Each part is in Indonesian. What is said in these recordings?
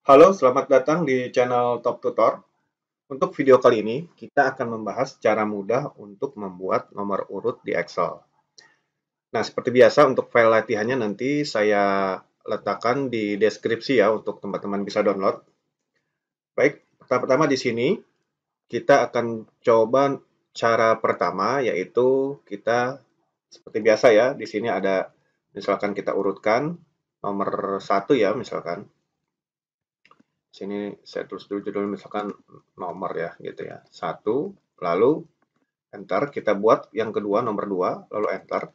Halo, selamat datang di channel Top Tutor. Untuk video kali ini, kita akan membahas cara mudah untuk membuat nomor urut di Excel. Nah, seperti biasa untuk file latihannya nanti saya letakkan di deskripsi ya untuk teman-teman bisa download. Baik, pertama-tama di sini kita akan coba cara pertama yaitu kita seperti biasa ya, di sini ada misalkan kita urutkan nomor satu ya misalkan. Sini saya tulis dulu judul misalkan nomor ya gitu ya. Satu, lalu enter, kita buat yang kedua nomor 2 lalu enter.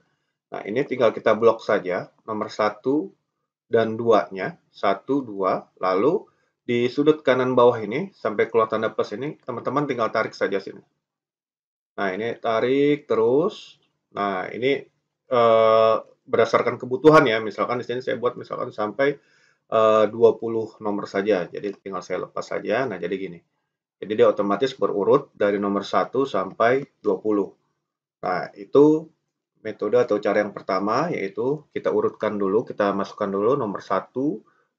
Nah, ini tinggal kita blok saja nomor satu dan 2-nya, 1, 2, lalu di sudut kanan bawah ini sampai keluar tanda plus ini, teman-teman tinggal tarik saja sini. Nah, ini tarik terus. Nah, ini berdasarkan kebutuhan ya. Misalkan di sini saya buat misalkan sampai 20 nomor saja. Jadi tinggal saya lepas saja. Nah, jadi gini. Jadi dia otomatis berurut dari nomor 1 sampai 20. Nah, itu metode atau cara yang pertama yaitu kita urutkan dulu, kita masukkan dulu nomor 1,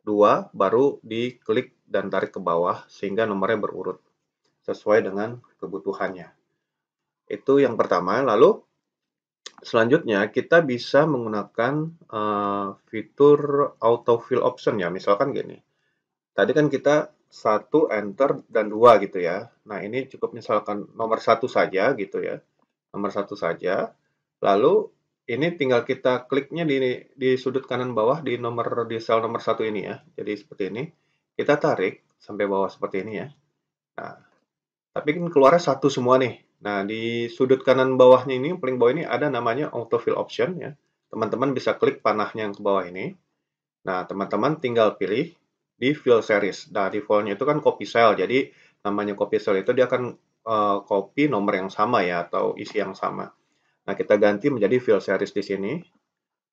2, baru diklik dan tarik ke bawah sehingga nomornya berurut sesuai dengan kebutuhannya. Itu yang pertama. Lalu selanjutnya kita bisa menggunakan fitur autofill option ya. Misalkan gini. Tadi kan kita satu enter dan dua gitu ya. Nah, ini cukup misalkan nomor satu saja gitu ya. Nomor satu saja. Lalu ini tinggal kita kliknya di sudut kanan bawah di sel nomor satu ini ya. Jadi seperti ini. Kita tarik sampai bawah seperti ini ya. Nah, tapi kan keluarnya satu semua nih. Nah, di sudut kanan bawahnya ini, paling bawah ini ada namanya autofill option ya. Teman-teman bisa klik panahnya yang ke bawah ini. Nah, teman-teman tinggal pilih di fill series. Nah, defaultnya itu kan copy cell. Jadi, namanya copy cell itu dia akan copy nomor yang sama ya, atau isi yang sama. Nah, kita ganti menjadi fill series di sini.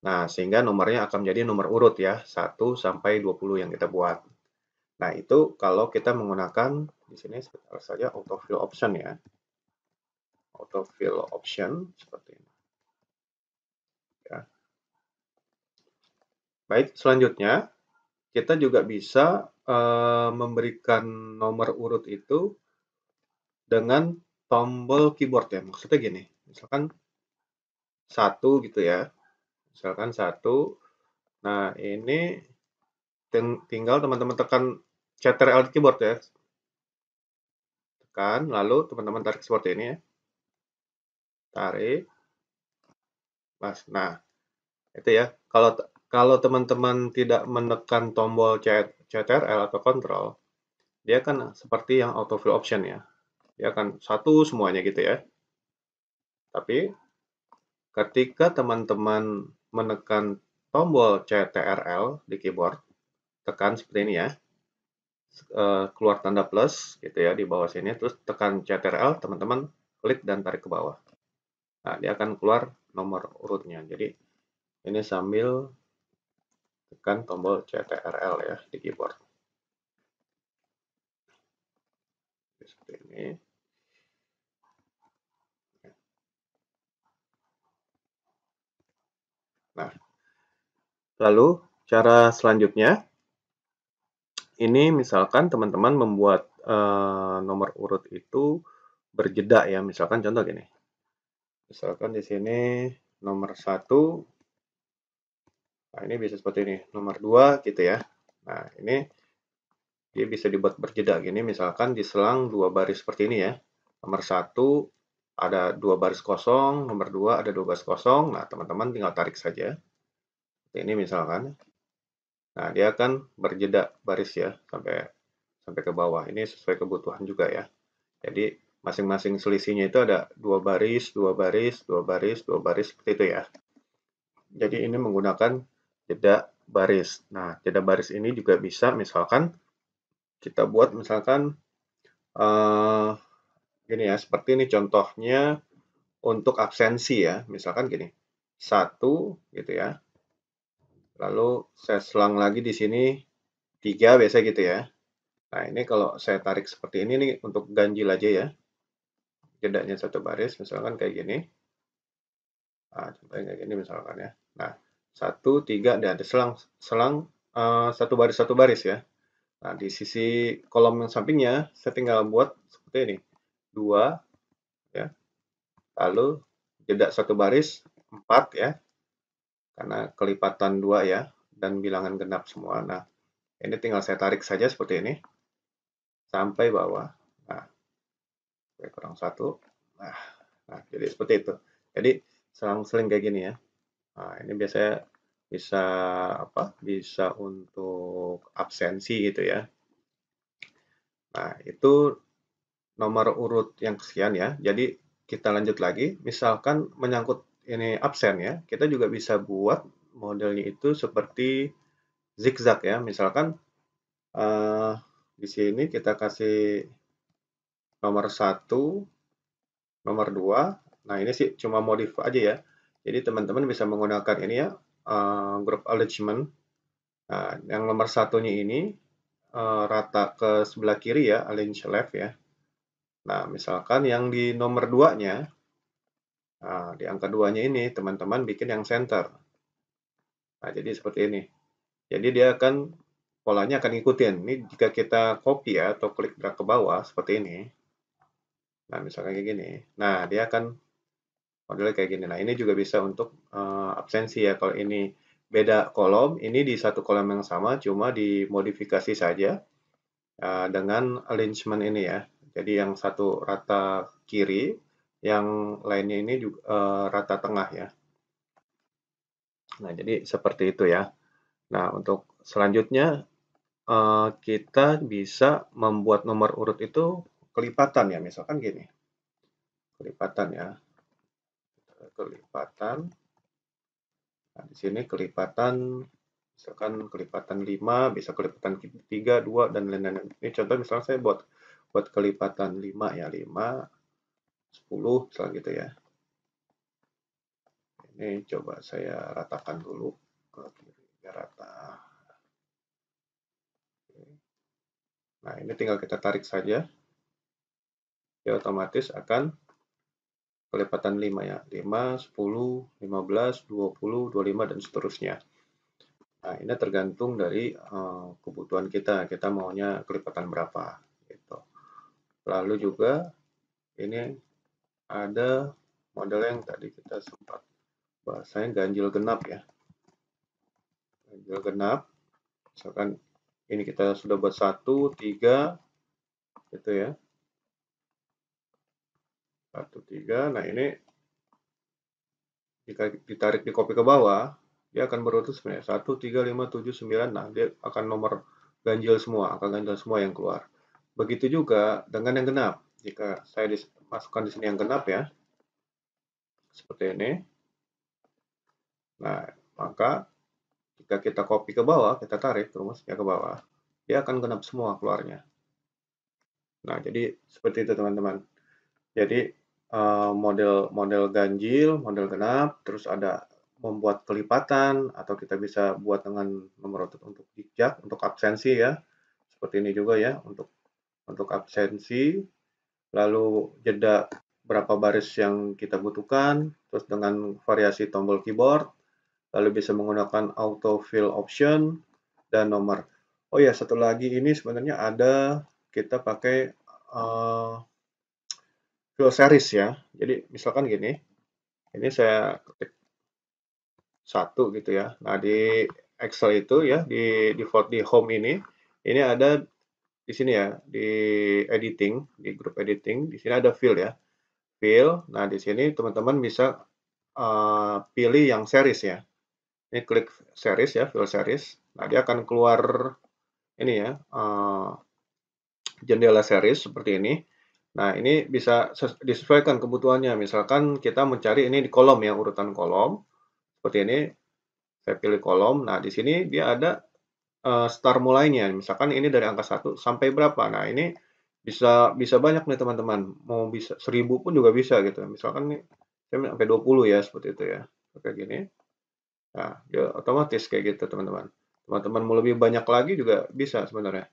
Nah, sehingga nomornya akan menjadi nomor urut ya, 1 sampai 20 yang kita buat. Nah, itu kalau kita menggunakan di sini sebentar saja autofill option ya. Autofill option seperti ini ya. Baik, selanjutnya kita juga bisa memberikan nomor urut itu dengan tombol keyboard ya. Maksudnya gini, misalkan satu gitu ya. Misalkan satu. Nah, ini tinggal teman-teman tekan Ctrl di keyboard ya. Tekan, lalu teman-teman tarik seperti ini ya. Tarik. Mas. Nah, itu ya. Kalau teman-teman tidak menekan tombol Ctrl atau Ctrl, dia kan seperti yang autofill option ya. Dia akan satu semuanya gitu ya. Tapi ketika teman-teman menekan tombol CTRL di keyboard, tekan seperti ini ya, keluar tanda plus gitu ya di bawah sini, terus tekan CTRL, teman-teman klik dan tarik ke bawah. Nah, dia akan keluar nomor urutnya. Jadi ini sambil tekan tombol CTRL ya di keyboard. Seperti ini. Nah, lalu cara selanjutnya, ini misalkan teman-teman membuat nomor urut itu berjeda ya. Misalkan contoh gini. Misalkan di sini nomor satu, nah ini bisa seperti ini, nomor 2 gitu ya. Nah, ini dia bisa dibuat berjeda gini, misalkan diselang 2 baris seperti ini ya. Nomor satu ada 2 baris kosong, nomor 2 ada 2 baris kosong. Nah, teman-teman tinggal tarik saja. Seperti ini misalkan. Nah, dia akan berjeda baris ya sampai sampai ke bawah. Ini sesuai kebutuhan juga ya. Jadi masing-masing selisihnya itu ada 2 baris, 2 baris, 2 baris, 2 baris seperti itu ya. Jadi ini menggunakan jeda baris. Nah, jeda baris ini juga bisa misalkan kita buat misalkan gini ya, seperti ini contohnya untuk absensi ya. Misalkan gini, satu gitu ya. Lalu saya selang lagi di sini 3 biasa gitu ya. Nah, ini kalau saya tarik seperti ini nih untuk ganjil aja ya. Jedanya satu baris misalkan kayak gini. Nah, contohnya kayak gini misalkan ya. Nah, 1, 3 dan ada selang satu baris ya. Nah, di sisi kolom yang sampingnya, saya tinggal buat seperti ini. 2, ya. Lalu jeda satu baris, 4 ya. Karena kelipatan 2 ya, dan bilangan genap semua. Nah, ini tinggal saya tarik saja seperti ini. Sampai bawah. Nah, kurang 1. Nah, jadi seperti itu. Jadi, selang-seling kayak gini ya. Nah, ini biasanya bisa apa? Bisa untuk absensi gitu ya. Nah, itu nomor urut yang sekian ya. Jadi kita lanjut lagi. Misalkan menyangkut ini absen ya, kita juga bisa buat modelnya itu seperti zigzag ya. Misalkan di sini kita kasih nomor 1, nomor 2. Nah, ini sih cuma modif aja ya. Jadi teman-teman bisa menggunakan ini ya, group arrangement. Nah, yang nomor satunya ini rata ke sebelah kiri ya, arrange left ya. Nah, misalkan yang di nomor 2-nya, nah, di angka 2-nya ini teman-teman bikin yang center. Nah, jadi seperti ini. Jadi dia akan polanya akan ngikutin. Ini jika kita copy ya atau klik drag ke bawah seperti ini. Nah, misalnya kayak gini. Nah, dia akan modelnya kayak gini. Nah, ini juga bisa untuk absensi ya. Kalau ini beda kolom, ini di satu kolom yang sama, cuma dimodifikasi saja dengan arrangement ini ya. Jadi yang satu rata kiri, yang lainnya ini juga rata tengah ya. Nah, jadi seperti itu ya. Nah, untuk selanjutnya kita bisa membuat nomor urut itu kelipatan ya. Misalkan gini, kelipatan ya. Kelipatan. Nah, di sini kelipatan, misalkan kelipatan 5, bisa kelipatan 3, 2, dan lain-lain. Ini contoh misalnya saya buat kelipatan 5 ya, 5, 10, misalnya gitu ya. Ini coba saya ratakan dulu ke kiri, biar rata. Nah, ini tinggal kita tarik saja. Dia otomatis akan kelipatan 5 ya. 5, 10, 15, 20, 25, dan seterusnya. Nah, ini tergantung dari kebutuhan kita. Kita maunya kelipatan berapa. Gitu. Lalu juga ini ada model yang tadi kita sempat bahasanya ganjil genap ya. Ganjil genap. Misalkan ini kita sudah buat 1, 3, gitu ya. 1, 3. Nah, ini jika ditarik di copy ke bawah, dia akan berurut sebenarnya 1, 3, 5, 7, 9. Nah, dia akan nomor ganjil semua, angka ganjil semua yang keluar. Begitu juga dengan yang genap. Jika saya masukkan di sini yang genap ya, seperti ini. Nah, maka jika kita copy ke bawah, kita tarik rumusnya ke bawah, dia akan genap semua keluarnya. Nah, jadi seperti itu teman-teman. Jadi model ganjil, model genap, terus ada membuat kelipatan, atau kita bisa buat dengan nomor urut untuk zigzag, untuk absensi ya. Seperti ini juga ya, untuk absensi, lalu jeda berapa baris yang kita butuhkan, terus dengan variasi tombol keyboard, lalu bisa menggunakan auto fill option, dan nomor. Oh ya, satu lagi ini sebenarnya ada kita pakai fill series ya. Jadi misalkan gini, ini saya ketik 1 gitu ya. Nah, di Excel itu ya, di default di home ini ada di sini ya, di editing, di grup editing, di sini ada fill ya. Fill. Nah, di sini teman-teman bisa pilih yang series ya. Ini klik series ya, fill series. Nah, dia akan keluar ini ya, jendela series seperti ini. Nah, ini bisa disesuaikan kebutuhannya. Misalkan kita mencari ini di kolom ya, urutan kolom. Seperti ini, saya pilih kolom. Nah, di sini dia ada start mulainya. Misalkan ini dari angka 1 sampai berapa. Nah, ini bisa banyak nih teman-teman. Mau bisa 1000 pun juga bisa gitu. Misalkan nih, saya sampai 20 ya, seperti itu ya. Kayak gini. Nah, dia otomatis kayak gitu teman-teman. Teman-teman mau lebih banyak lagi juga bisa sebenarnya.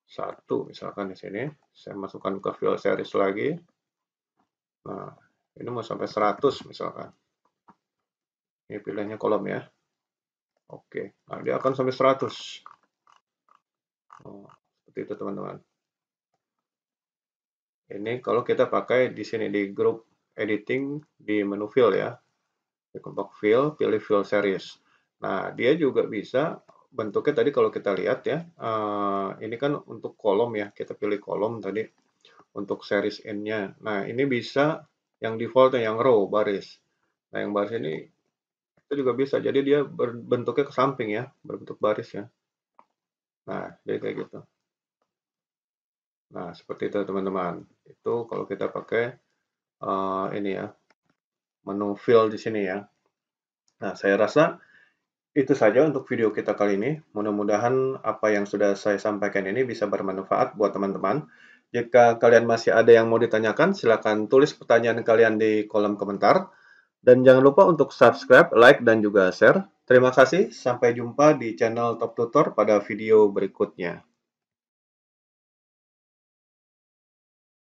1 misalkan di sini. Saya masukkan ke fill series lagi. Nah, ini mau sampai 100 misalkan. Ini pilihannya kolom ya. Oke, nah dia akan sampai 100. seperti itu teman-teman. Ini kalau kita pakai di sini di grup editing di menu fill ya. Di kelompok fill, pilih fill series. Nah, dia juga bisa bentuknya tadi kalau kita lihat ya, ini kan untuk kolom ya, kita pilih kolom tadi untuk series N-nya. Nah, ini bisa yang default yang row, baris. Nah, yang baris ini itu juga bisa, jadi dia berbentuknya ke samping ya, berbentuk baris ya. Nah, jadi kayak gitu. Nah, seperti itu teman-teman. Itu kalau kita pakai ini ya, menu fill di sini ya. Nah, saya rasa itu saja untuk video kita kali ini. Mudah-mudahan apa yang sudah saya sampaikan ini bisa bermanfaat buat teman-teman. Jika kalian masih ada yang mau ditanyakan, silakan tulis pertanyaan kalian di kolom komentar. Dan jangan lupa untuk subscribe, like, dan juga share. Terima kasih, sampai jumpa di channel Top Tutor pada video berikutnya.